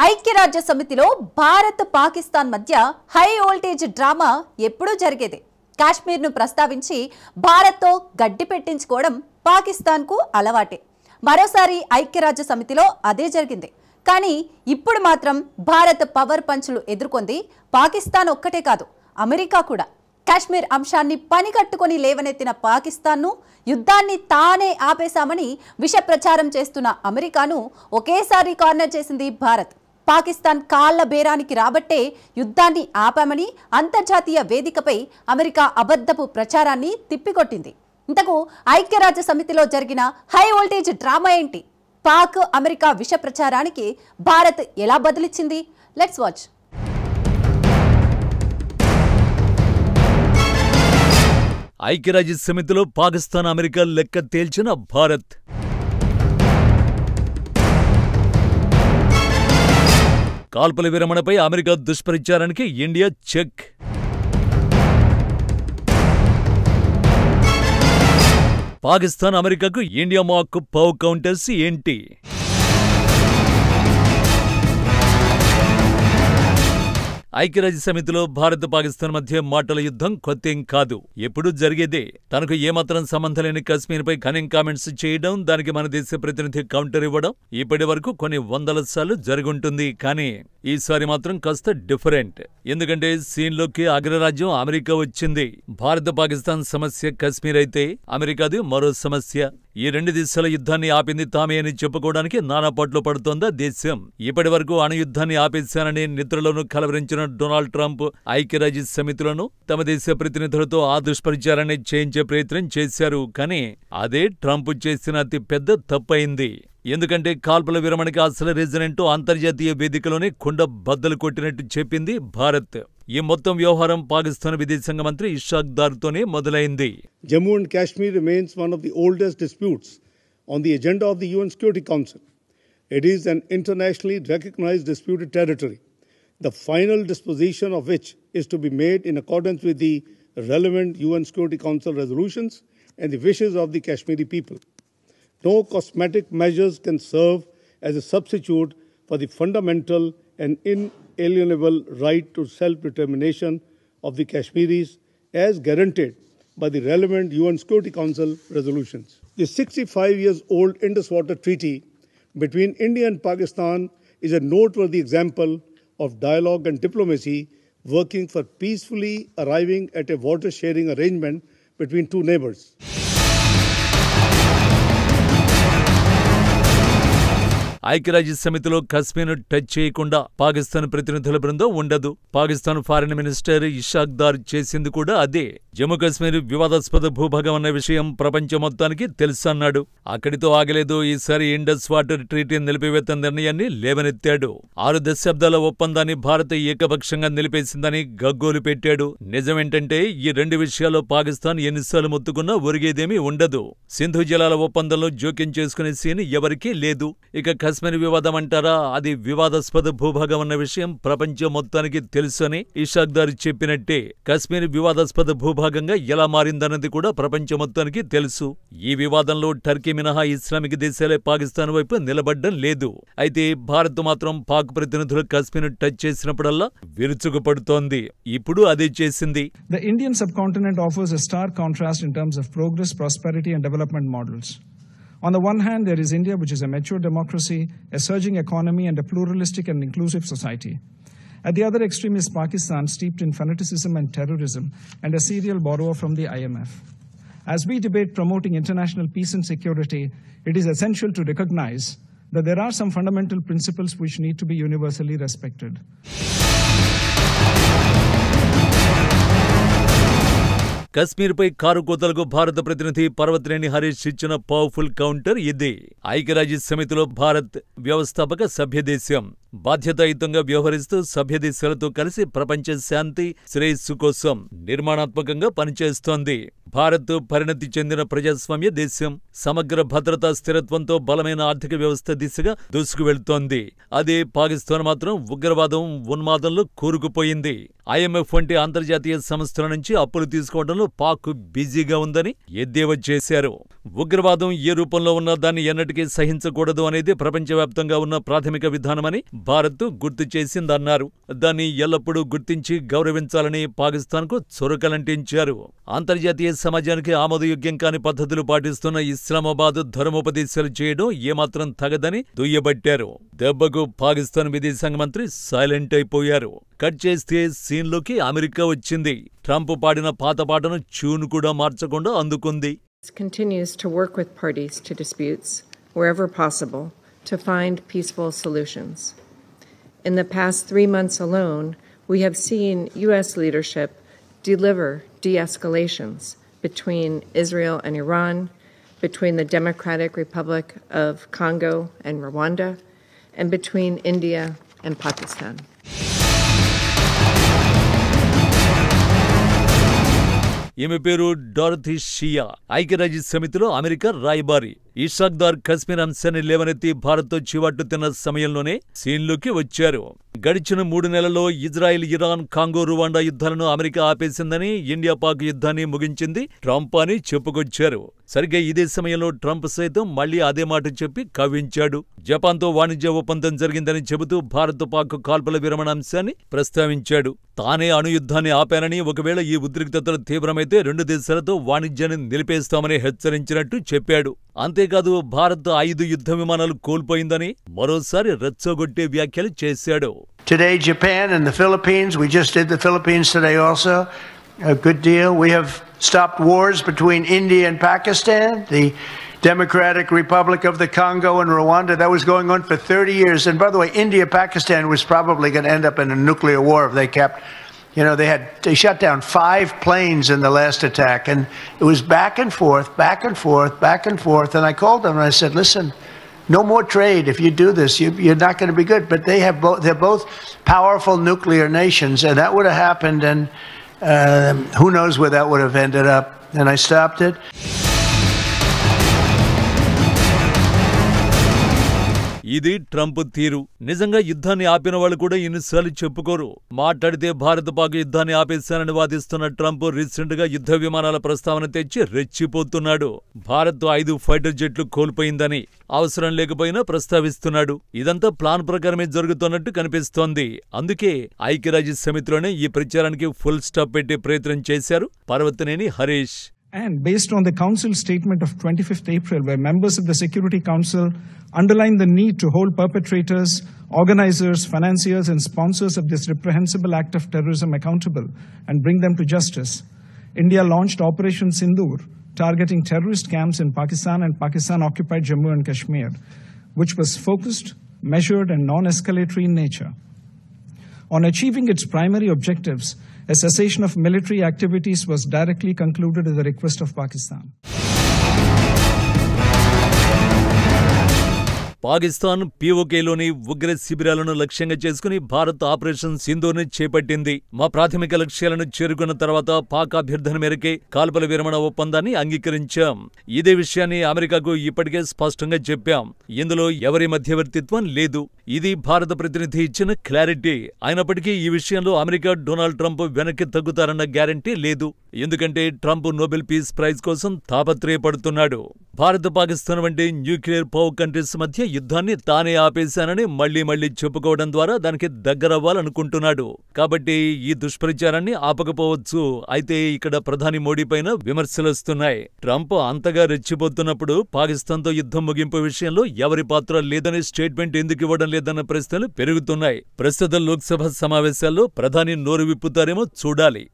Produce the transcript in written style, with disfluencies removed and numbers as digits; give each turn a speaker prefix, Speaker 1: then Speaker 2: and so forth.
Speaker 1: ఐక్యరాజ్య సమితిలో భారత్ పాకిస్తాన్ మధ్య హై వోల్టేజ్ డ్రామా ఎప్పుడూ జరిగేదే. కాశ్మీర్ను ప్రస్తావించి భారత్తో గడ్డి పెట్టించుకోవడం పాకిస్తాన్కు అలవాటే. మరోసారి ఐక్యరాజ్య సమితిలో అదే జరిగింది. కానీ ఇప్పుడు మాత్రం భారత్ పవర్ పంచ్లు ఎదుర్కొంది పాకిస్తాన్ ఒక్కటే కాదు, అమెరికా కూడా. కాశ్మీర్ అంశాన్ని పనికట్టుకొని లేవనెత్తిన పాకిస్తాన్ను, యుద్ధాన్ని తానే ఆపేశామని విష ప్రచారం చేస్తున్న అమెరికాను ఒకేసారి కార్నర్ చేసింది భారత్. పాకిస్తాన్ కాళ్ల బేరానికి రాబట్టే యుద్ధాన్ని ఆపామని అంతర్జాతీయ వేదికపై అమెరికా అబద్ధపు ప్రచారాన్ని తిప్పికొట్టింది. ఇంతకు ఐక్యరాజ్య సమితిలో జరిగిన హై వోల్టేజ్ డ్రామా ఏంటి? పాక్ అమెరికా విష ప్రచారానికి భారత్ ఎలా బదిలిచ్చింది? Let's watch.
Speaker 2: ఐక్యరాజ్య సమితిలో పాకిస్తాన్ అమెరికా లెక్క తేల్చిన భారత్. కాల్పుల విరమణపై అమెరికా దుష్ప్రచారానికి ఇండియా చెక్. పాకిస్తాన్ అమెరికాకు ఇండియా మాక్ పవ్ కౌంటర్స్ ఏంటి? ఐక్యరాజ్య సమితిలో భారత్ పాకిస్తాన్ మధ్య మాటల యుద్ధం కొత్తేం కాదు, ఎప్పుడూ జరిగేదే. తనకు ఏమాత్రం సంబంధం లేని కశ్మీర్పై కనింగ్ కామెంట్స్ చేయడం, దానికి మన దేశ ప్రతినిధి కౌంటర్ ఇవ్వడం ఇప్పటి వరకు కొన్ని వందల సార్లు జరుగుంటుంది. కానీ ఈసారి మాత్రం కాస్త డిఫరెంట్. ఎందుకంటే సీన్లోకి అగ్రరాజ్యం అమెరికా వచ్చింది. భారత్ పాకిస్తాన్ సమస్య కశ్మీర్ అయితే అమెరికాది మరో సమస్య. ఈ రెండు దేశాల యుద్ధాన్ని ఆపింది తామే అని చెప్పుకోవడానికి నానాపాట్లు పడుతోందా దేశం? ఇప్పటి వరకు అణుయుద్ధాన్ని ఆపేశానని నిద్రలోనూ కలవరించిన డొనాల్డ్ ట్రంప్ ఐక్యరాజ్య సమితిలోనూ తమ దేశ ప్రతినిధులతో ఆ దుష్ప్రచారాన్ని చేయించే ప్రయత్నం చేశారు. కానీ అదే ట్రంప్ చేసిన అతి పెద్ద తప్పయింది. ఎందుకంటే కాల్పుల విరమణకి అసలు రీజన్ ఏంటో అంతర్జాతీయ వేదికలోనే కుండ బద్దలు కొట్టినట్టు చెప్పింది భారత్. ఈ మొత్తం వ్యవహారం పాకిస్తాన్ విదేశాంగ మంత్రి ఇషాక్ దార్తోనే మొదలైంది.
Speaker 3: Jammu and Kashmir remains one of the oldest disputes on the agenda of the UN Security Council. It is an internationally recognized disputed territory, the final disposition of which is to be made in accordance with the relevant UN Security Council resolutions and the wishes of the Kashmiri people. No cosmetic measures can serve as a substitute for the fundamental and inalienable right to self-determination of the Kashmiris as guaranteed by the relevant UN Security Council resolutions. The 65 years old Indus Water Treaty between India and Pakistan is a noteworthy example of dialogue and diplomacy working for peacefully arriving at a water sharing arrangement between two neighbors.
Speaker 2: ఐక్యరాజ్య సమితిలో కశ్మీర్ను touch చేయకుండా పాకిస్తాన్ ప్రతినిధుల బృందం ఉండదు. Pakistan foreign minister Ishaq Dar చేసింది కూడా అదే. జమ్మూ కశ్మీర్ వివాదాస్పద భూభాగం అన్న విషయం ప్రపంచం మొత్తానికి తెలుసన్నాడు. అక్కడితో ఆగలేదు. ఈసారి ఇండస్ వాటర్ ట్రీటీ నిలిపివేత నిర్ణయాన్ని లేవనెత్తాడు. 6 దశాబ్దాల ఒప్పందాన్ని భారత్ ఏకపక్షంగా నిలిపేసిందని గగ్గోలు పెట్టాడు. నిజమేంటంటే ఈ రెండు విషయాల్లో పాకిస్తాన్ ఎన్నిసార్లు మొత్తుకున్నా ఒరిగేదేమీ ఉండదు. సింధు జలాల ఒప్పందంలో జోక్యం చేసుకునే సీన్ ఎవరికీ లేదు. ఇక కశ్మీర్ వివాదం అంటారా, అది వివాదాస్పద భూభాగం అన్న విషయం ప్రపంచం మొత్తానికి తెలుసు అని ఇషాక్ దార్ చెప్పినట్టే కశ్మీర్ వివాదాస్పద భూభాగంగా ఎలా మారిందన్నది కూడా ప్రపంచం మొత్తానికి తెలుసు. ఈ వివాదంలో టర్కీ మినహా ఇస్లామిక్ దేశాలే పాకిస్తాన్ వైపు నిలబడ్డం లేదు. అయితే భారత్ మాత్రం పాక్ ప్రతినిధులు కశ్మీర్ టచ్ చేసినప్పుడల్లా విరుచుకుపడుతోంది. ఇప్పుడు అదే చేసింది.
Speaker 4: The Indian subcontinent offers a stark contrast in terms of progress, prosperity and development models. On the one hand, there is India, which is a mature democracy, a surging economy and a pluralistic and inclusive society. At the other extreme is Pakistan, steeped in fanaticism and terrorism and a serial borrower from the IMF. As we debate promoting international peace and security, it is essential to recognize that there are some fundamental principles which need to be universally respected.
Speaker 2: కశ్మీర్పై కారు కోతలకు భారత ప్రతినిధి పర్వతనేని హరీష్ ఇచ్చిన powerful counter ఇది. ఐక్యరాజ్య సమితిలో భారత్ వ్యవస్థాపక సభ్యదేశం. బాధ్యతాయుతంగా వ్యవహరిస్తూ సభ్యదేశాలతో కలిసి ప్రపంచ శాంతి శ్రేయస్సు కోసం నిర్మాణాత్మకంగా పనిచేస్తోంది. భారత్ పరిణతి చెందిన ప్రజాస్వామ్య దేశం. సమగ్ర భద్రతా స్థిరత్వంతో బలమైన ఆర్థిక వ్యవస్థ దిశగా దూసుకువెళ్తోంది. అదే పాకిస్తాన్ మాత్రం ఉగ్రవాదం, ఉన్మాదంలో కూరుకుపోయింది. IMF వంటి అంతర్జాతీయ సంస్థల నుంచి అప్పులు తీసుకోవడంలో పాక్ బిజీగా ఉందని ఎద్దేవా చేశారు. ఉగ్రవాదం ఏ రూపంలో ఉన్నా దాన్ని ఎన్నటికీ సహించకూడదు అనేది ప్రపంచవ్యాప్తంగా ఉన్న ప్రాథమిక విధానమని భారత్ గుర్తు చేసిందన్నారు. దాన్ని ఎల్లప్పుడూ గుర్తించి గౌరవించాలని పాకిస్తాన్కు చురకలంటించారు. అంతర్జాతీయ సమాజానికి ఆమోదయోగ్యం కాని పద్ధతులు పాటిస్తున్న ఇస్లామాబాద్ ధర్మోపదేశాలు చేయడం ఏమాత్రం తగదని దుయ్యబట్టారు. దెబ్బకు పాకిస్తాన్ విదేశాంగ మంత్రి సైలెంట్ అయిపోయారు. కట్ చేస్తే సీన్లోకి అమెరికా వచ్చింది. ట్రంప్ పాడిన పాత పాటను ట్యూన్ కూడా మార్చకుండా అందుకుంది.
Speaker 5: Continues to work with parties to disputes wherever possible to find peaceful solutions. In the past 3 months alone, we have seen U.S. leadership deliver de-escalations between Israel and Iran, between the Democratic Republic of Congo and Rwanda, and between India and Pakistan.
Speaker 2: ఈమె పేరు డారథీ షియా. ఐక్యరాజ్య సమితిలో America రాయబారి. ఇషాక్దార్ కశ్మీర్ అంశాన్ని లేవనెత్తి భారత్తో చివాట్లు తిన్న సమయంలోనే సీన్లోకి వచ్చారు. గడిచిన 3 నెలల్లో ఇజ్రాయెల్, ఇరాన్, కాంగో, రువాండా యుద్ధాలను అమెరికా ఆపేసిందని, ఇండియా పాక్ యుద్ధాన్ని ముగించింది ట్రంప్ అని చెప్పుకొచ్చారు. సరిగ్గా ఇదే సమయంలో ట్రంప్ సైతం మళ్లీ అదే మాట చెప్పి కవ్వించాడు. జపాన్తో వాణిజ్య ఒప్పందం జరిగిందని చెబుతూ భారత్ పాక్ కాల్పుల విరమణ అంశాన్ని ప్రస్తావించాడు. తానే అణుయుద్ధాన్ని ఆపానని, ఒకవేళ ఈ ఉద్రిక్తతలు తీవ్రమైతే 2 దేశాలతో వాణిజ్యాన్ని నిలిపేస్తామని హెచ్చరించినట్టు చెప్పాడు. అంతేకాదు భారత్ 5 యుద్ధ విమానాలు కోల్పోయిందని మరోసారి రెచ్చగొట్టే వ్యాఖ్యలు చేశాడు.
Speaker 6: Today, Japan and the Philippines, we just did the Philippines today also, a good deal. We have stopped wars between India and Pakistan, the Democratic Republic of the Congo and Rwanda. That was going on for 30 years. And by the way, India-Pakistan was probably going to end up in a nuclear war if they kept, they shut down 5 planes in the last attack. And it was back and forth, back and forth, back and forth. And I called them and I said, listen, no more trade. If you do this, you're not going to be good. But they're both powerful nuclear nations, and that would have happened, and who knows where that would have ended up. And I stopped it.
Speaker 2: ఇది Trump తీరు. నిజంగా యుద్ధాన్ని ఆపిన వాళ్ళు కూడా ఇన్నిసార్లు చెప్పుకోరు. మాట్లాడితే భారత్ పాక్ యుద్ధాన్ని ఆపేశానని వాదిస్తున్న ట్రంప్ రీసెంట్ గా యుద్ధ విమానాల ప్రస్తావన తెచ్చి రెచ్చిపోతున్నాడు. భారత్ 5 ఫైటర్ జెట్లు కోల్పోయిందని అవసరం లేకపోయినా ప్రస్తావిస్తున్నాడు. ఇదంతా ప్లాన్ ప్రకారమే జరుగుతున్నట్టు కనిపిస్తోంది. అందుకే ఐక్యరాజ్య సమితిలోనే ఈ ప్రచారానికి ఫుల్ స్టాప్ పెట్టే ప్రయత్నం చేశారు Parvathaneni Harish.
Speaker 4: And based on the Council statement of 25th April, where members of the Security Council underlined the need to hold perpetrators, organizers, financiers, and sponsors of this reprehensible act of terrorism accountable and bring them to justice, India launched Operation Sindoor, targeting terrorist camps in Pakistan and Pakistan-occupied Jammu and Kashmir, which was focused, measured, and non-escalatory in nature. On achieving its primary objectives, a cessation of military activities was directly concluded at the request of Pakistan.
Speaker 2: Pakistan పీఓకేలోని ఉగ్ర శిబిరాలను లక్ష్యంగా చేసుకుని Bharat operation సింధూర్ని చేపట్టింది. మా ప్రాథమిక లక్ష్యాలను చేరుకున్న తర్వాత పాక్ అభ్యర్థన మేరకే కాల్పుల విరమణ ఒప్పందాన్ని అంగీకరించాం. ఇదే విషయాన్ని అమెరికాకు ఇప్పటికే స్పష్టంగా చెప్పాం. ఇందులో ఎవరి మధ్యవర్తిత్వం లేదు. ఇది భారత ప్రతినిధి ఇచ్చిన క్లారిటీ. అయినప్పటికీ ఈ విషయంలో అమెరికా డొనాల్డ్ ట్రంప్ వెనక్కి తగ్గుతారన్న గ్యారంటీ లేదు. ఎందుకంటే ట్రంప్ నోబెల్ పీస్ ప్రైజ్ కోసం తాపత్రయపడుతున్నాడు. భారత్, పాకిస్తాన్ వంటి న్యూక్లియర్ పవర్ కంట్రీస్ మధ్య యుద్ధాన్ని తానే ఆపేశానని మళ్లీ చెప్పుకోవడం ద్వారా దానికి దగ్గరవ్వాలనుకుంటున్నాడు. కాబట్టి ఈ దుష్ప్రచారాన్ని ఆపకపోవచ్చు. అయితే ఇక్కడ ప్రధాని మోడీ పైన విమర్శలొస్తున్నాయి. ట్రంప్ అంతగా రెచ్చిపోతున్నప్పుడు పాకిస్తాన్తో యుద్ధం ముగింపు విషయంలో ఎవరి పాత్ర లేదని స్టేట్మెంట్ ఎందుకు ఇవ్వడం లేదన్న ప్రశ్నలు పెరుగుతున్నాయి. ప్రస్తుత లోక్సభ సమావేశాల్లో ప్రధాని నోరు విప్పుతారేమో చూడాలి.